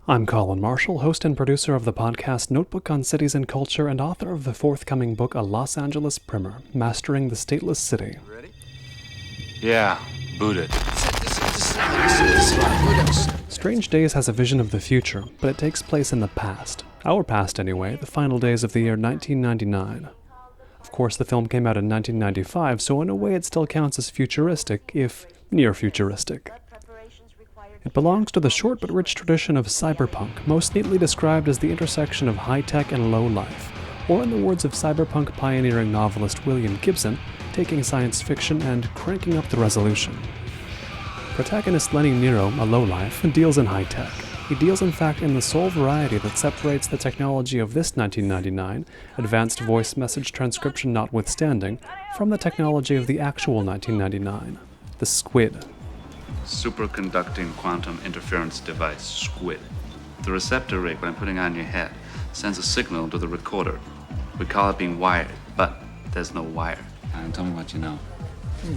I'm Colin Marshall, host and producer of the podcast Notebook on Cities and Culture and author of the forthcoming book A Los Angeles Primer, Mastering the Stateless City. Ready? Yeah, boot it. Strange Days has a vision of the future, but it takes place in the past. Our past anyway, the final days of the year 1999. Of course, the film came out in 1995, so in a way it still counts as futuristic, if near-futuristic. It belongs to the short but rich tradition of cyberpunk, most neatly described as the intersection of high-tech and low-life, or in the words of cyberpunk pioneering novelist William Gibson, taking science fiction and cranking up the resolution. Protagonist Lenny Nero, a lowlife, deals in high-tech. He deals in fact in the sole variety that separates the technology of this 1999, advanced voice message transcription notwithstanding, from the technology of the actual 1999, the squid. Superconducting quantum interference device, SQUID. The receptor rig, when I'm putting on your head, sends a signal to the recorder. We call it being wired, but there's no wire. Tell me what you know.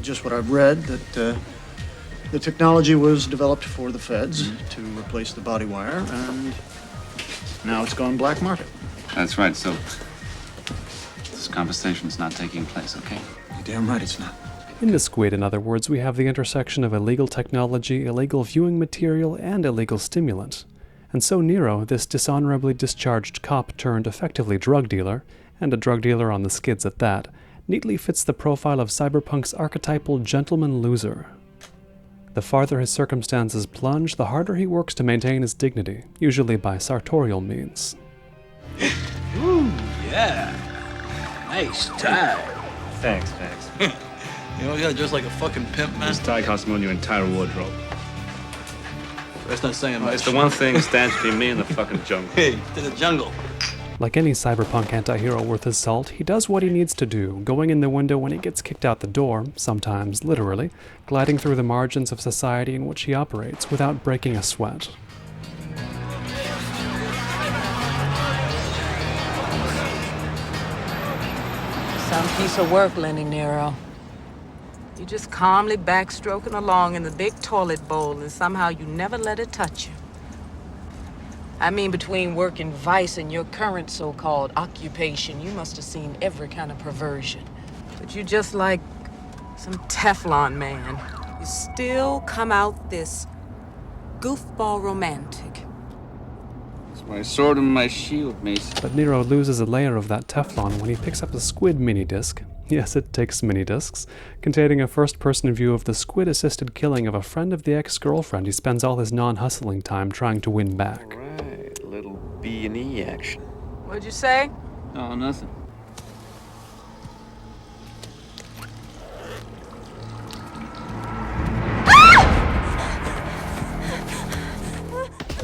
Just what I've read, that the technology was developed for the feds to replace the body wire, and now it's gone black market. That's right, so this conversation is not taking place, okay? You're damn right it's not. In the squid, in other words, we have the intersection of illegal technology, illegal viewing material, and illegal stimulant. And so Nero, this dishonorably discharged cop turned effectively drug dealer, and a drug dealer on the skids at that, neatly fits the profile of cyberpunk's archetypal gentleman loser. The farther his circumstances plunge, the harder he works to maintain his dignity, usually by sartorial means. Ooh, yeah. Nice tie. Thanks. You know, you gotta dress like a fucking pimp, man. This tie costs more than your entire wardrobe. That's not saying much. It's the one thing that stands between me and the fucking jungle. Hey, to the jungle. Like any cyberpunk anti-hero worth his salt, he does what he needs to do, going in the window when he gets kicked out the door, sometimes literally, gliding through the margins of society in which he operates without breaking a sweat. Some piece of work, Lenny Nero. You just calmly backstroking along in the big toilet bowl and somehow you never let it touch you. I mean, between work and vice and your current so-called occupation, you must have seen every kind of perversion. But you just like some Teflon man. You still come out this goofball romantic. It's my sword and my shield, Mason. But Nero loses a layer of that Teflon when he picks up a squid mini-disc. Yes, it takes mini-discs, containing a first-person view of the squid-assisted killing of a friend of the ex-girlfriend he spends all his non-hustling time trying to win back. Right, little B&E action. What'd you say? Oh, nothing.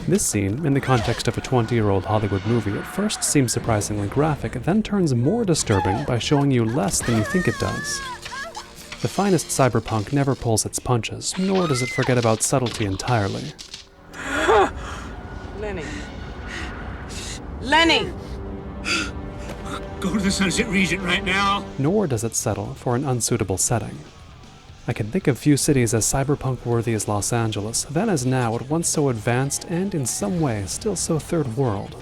This scene, in the context of a 20-year-old Hollywood movie, at first seems surprisingly graphic, then turns more disturbing by showing you less than you think it does. The finest cyberpunk never pulls its punches, nor does it forget about subtlety entirely. Lenny. Lenny! Go to the Sunset Region right now. Nor does it settle for an unsuitable setting. I can think of few cities as cyberpunk-worthy as Los Angeles, then as now, at once so advanced and, in some way, still so third world.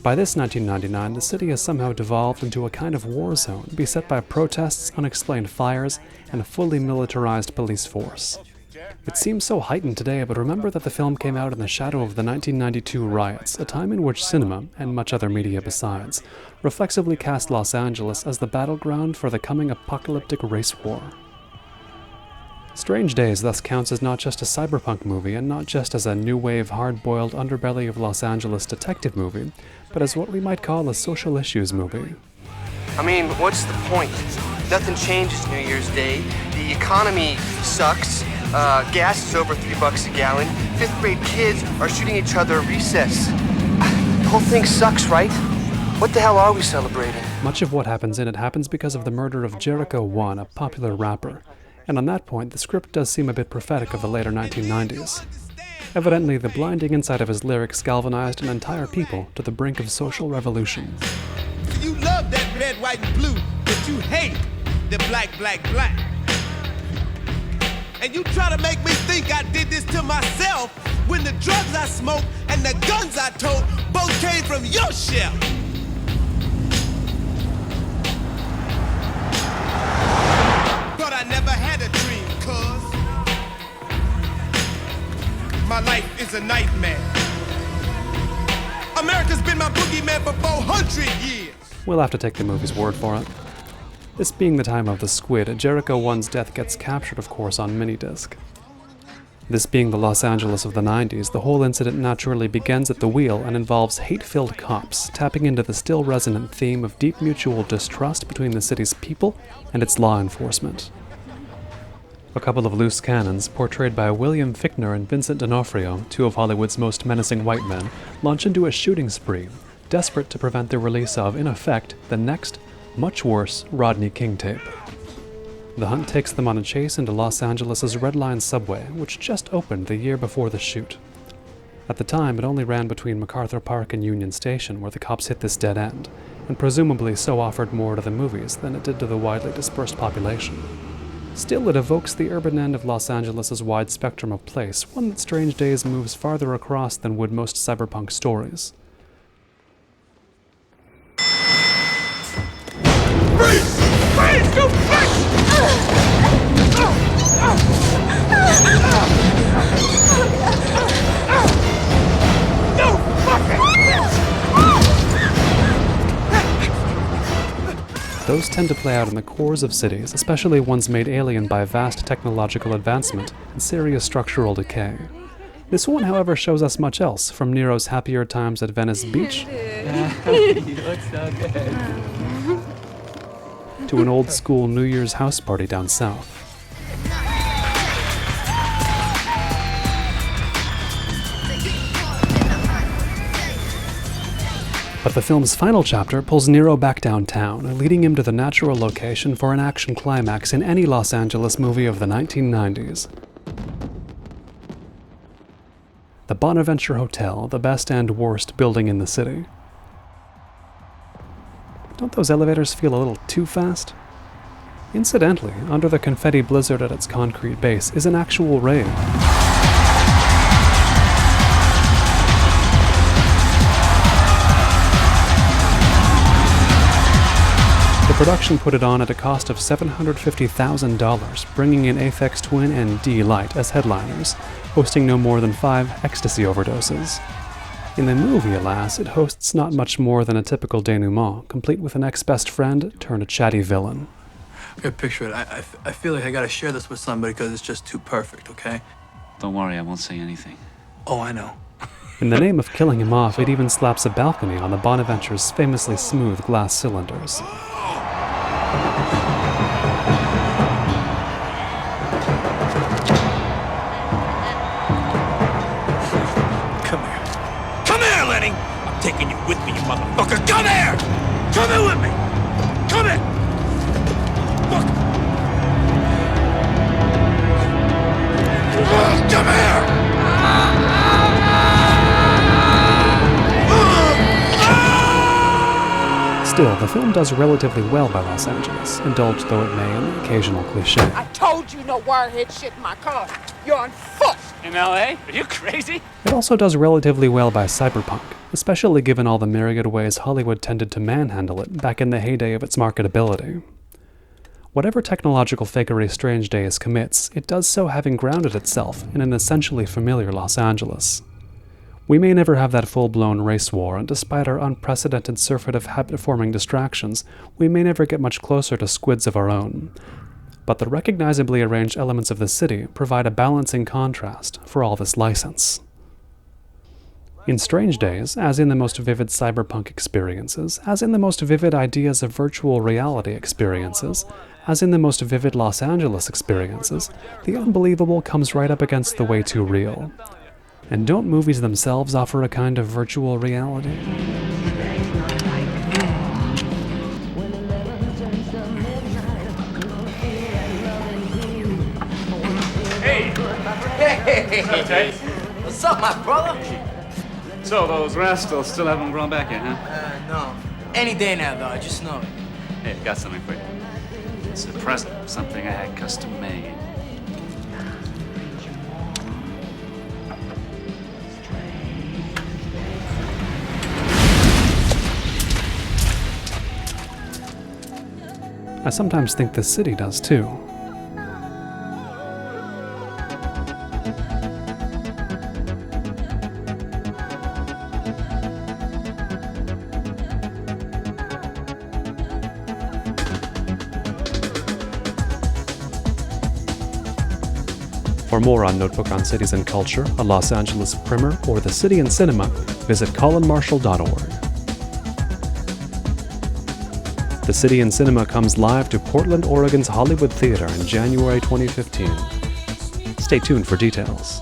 By this 1999, the city has somehow devolved into a kind of war zone, beset by protests, unexplained fires, and a fully militarized police force. It seems so heightened today, but remember that the film came out in the shadow of the 1992 riots, a time in which cinema, and much other media besides, reflexively cast Los Angeles as the battleground for the coming apocalyptic race war. Strange Days thus counts as not just a cyberpunk movie and not just as a new wave hard-boiled underbelly of Los Angeles detective movie, but as what we might call a social issues movie. I mean, what's the point? Nothing changes New Year's Day. The economy sucks. Gas is over $3 a gallon. 5th grade kids are shooting each other at recess. The whole thing sucks, right? What the hell are we celebrating? Much of what happens in it happens because of the murder of Jericho 1, a popular rapper. And on that point, the script does seem a bit prophetic of the later 1990s. Evidently, the blinding insight of his lyrics galvanized an entire people to the brink of social revolution. You love that red, white, and blue, but you hate the black, black, black. And you try to make me think I did this to myself when the drugs I smoked and the guns I told both came from your shelf. But I never had a dream, cuz my life is a nightmare. America's been my boogeyman for 400 years. We'll have to take the movie's word for it. This being the time of the squid, Jericho 1's death gets captured, of course, on minidisc. This being the Los Angeles of the 90s, the whole incident naturally begins at the wheel and involves hate-filled cops tapping into the still resonant theme of deep mutual distrust between the city's people and its law enforcement. A couple of loose cannons, portrayed by William Fichtner and Vincent D'Onofrio, two of Hollywood's most menacing white men, launch into a shooting spree, desperate to prevent the release of, in effect, the next, much worse, Rodney King tape. The hunt takes them on a chase into Los Angeles' Red Line subway, which just opened the year before the shoot. At the time, it only ran between MacArthur Park and Union Station, where the cops hit this dead end, and presumably so offered more to the movies than it did to the widely dispersed population. Still, it evokes the urban end of Los Angeles' wide spectrum of place, one that Strange Days moves farther across than would most cyberpunk stories. Freeze! Freeze! Go freeze! No fucking! Those tend to play out in the cores of cities, especially ones made alien by vast technological advancement and serious structural decay. This one, however, shows us much else, from Nero's happier times at Venice Beach You look so good. to an old-school New Year's house party down south. But the film's final chapter pulls Nero back downtown, leading him to the natural location for an action climax in any Los Angeles movie of the 1990s. The Bonaventure Hotel, the best and worst building in the city. Don't those elevators feel a little too fast? Incidentally, under the confetti blizzard at its concrete base is an actual raid. The production put it on at a cost of $750,000, bringing in Aphex Twin and D-Light as headliners, hosting no more than 5 ecstasy overdoses. In the movie, alas, it hosts not much more than a typical denouement, complete with an ex-best friend turned a chatty villain. Okay, picture it. I feel like I gotta share this with somebody because it's just too perfect, okay? Don't worry, I won't say anything. Oh, I know. In the name of killing him off, it even slaps a balcony on the Bonaventure's famously smooth glass cylinders. Come here. Come here, Lenny! I'm taking you with me, you motherfucker! Come here! Come here with me! Come here! Fuck! Come here! Still, the film does relatively well by Los Angeles, indulged though it may in the occasional cliché. I told you no wirehead shit in my car. You're on foot. In L.A.? Are you crazy? It also does relatively well by cyberpunk, especially given all the myriad ways Hollywood tended to manhandle it back in the heyday of its marketability. Whatever technological fakery Strange Days commits, it does so having grounded itself in an essentially familiar Los Angeles. We may never have that full-blown race war, and despite our unprecedented surfeit of habit-forming distractions, we may never get much closer to squids of our own. But the recognizably arranged elements of the city provide a balancing contrast for all this license. In Strange Days, as in the most vivid cyberpunk experiences, as in the most vivid ideas of virtual reality experiences, as in the most vivid Los Angeles experiences, the unbelievable comes right up against the way too real. And don't movies themselves offer a kind of virtual reality? Hey! What's up, Tate? What's up, my brother? So, those rascals still haven't grown back yet, huh? No. Any day now, though. I just know it. Hey, got something for you. It's a present, something I had custom made. I sometimes think the city does too. For more on Notebook on Cities and Culture, a Los Angeles primer, or the city and cinema, visit colinmarshall.org. The City and Cinema comes live to Portland, Oregon's Hollywood Theater in January 2015. Stay tuned for details.